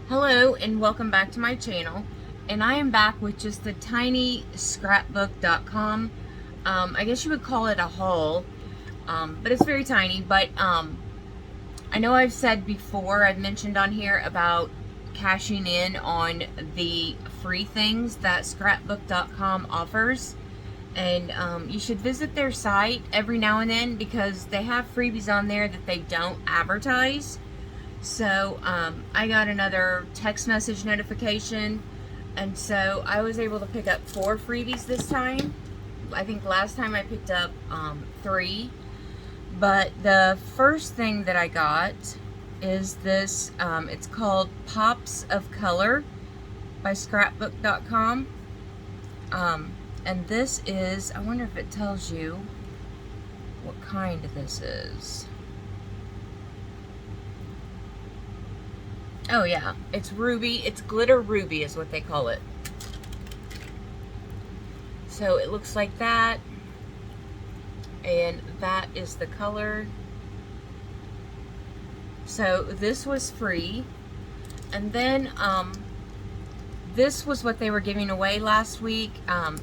Hello and welcome back to my channel, and I am back with just the tiny scrapbook.com. I guess you would call it a haul, but it's very tiny. But I know I've said before, I've mentioned on here about cashing in on the free things that scrapbook.com offers, and you should visit their site every now and then because they have freebies on there that they don't advertise. So I got another text message notification, and so I was able to pick up 4 freebies this time. I think last time I picked up 3, but the first thing that I got is this. It's called Pops of Color by scrapbook.com, and this is, I wonder if it tells you what kind this is. Oh yeah, it's ruby. It's glitter ruby is what they call it. So it looks like that, and that is the color. So this was free, and then this was what they were giving away last week.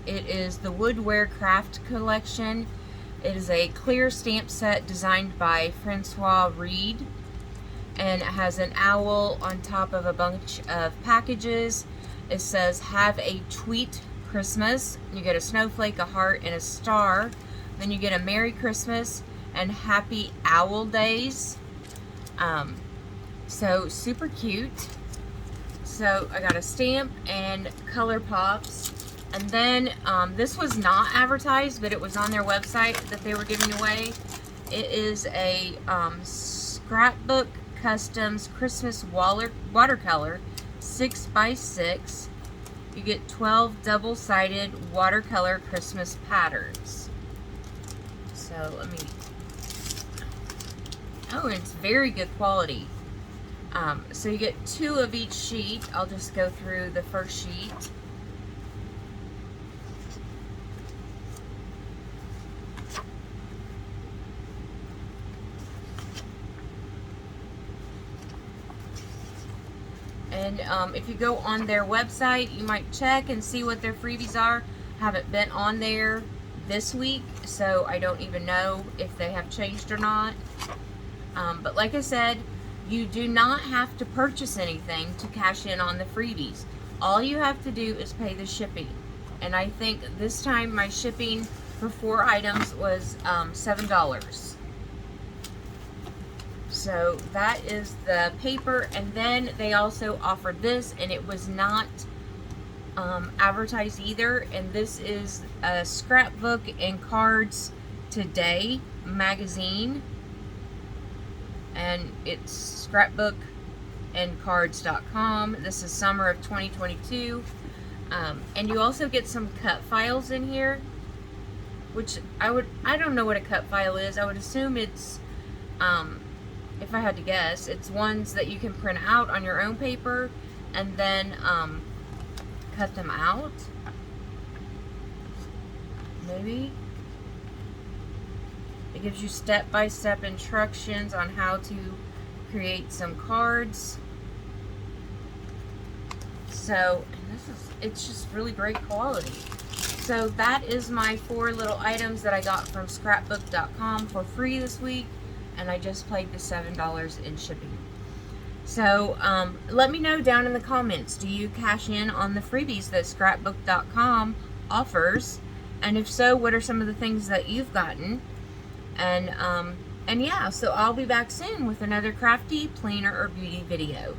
It is the Woodware Craft Collection. It is a clear stamp set designed by Francois Reed, and it has an owl on top of a bunch of packages. It says, "Have a Tweet Christmas." You get a snowflake, a heart, and a star. Then you get a Merry Christmas and Happy Owl Days. So super cute. So I got a stamp and color pops. And then this was not advertised, but it was on their website that they were giving away. It is a Scrapbook Customs Christmas watercolor 6x6. You get 12 double-sided watercolor Christmas patterns. So let me, oh, it's very good quality. So you get 2 of each sheet. I'll just go through the first sheet. And if you go on their website, you might check and see what their freebies are. Haven't been on there this week, so I don't even know if they have changed or not. But like I said, you do not have to purchase anything to cash in on the freebies. All you have to do is pay the shipping. And I think this time my shipping for 4 items was $7. So that is the paper, and then they also offered this, and it was not advertised either, and this is a Scrapbook and Cards Today magazine, and it's scrapbookandcards.com. This is summer of 2022, and you also get some cut files in here, which I don't know what a cut file is. I would assume it's if I had to guess, it's ones that you can print out on your own paper and then cut them out. Maybe. It gives you step-by-step instructions on how to create some cards. So, and it's just really great quality. So that is my 4 little items that I got from scrapbook.com for free this week. And I just paid the $7 in shipping. So let me know down in the comments, do you cash in on the freebies that scrapbook.com offers? And if so, what are some of the things that you've gotten? And yeah, so I'll be back soon with another crafty, planner, or beauty video.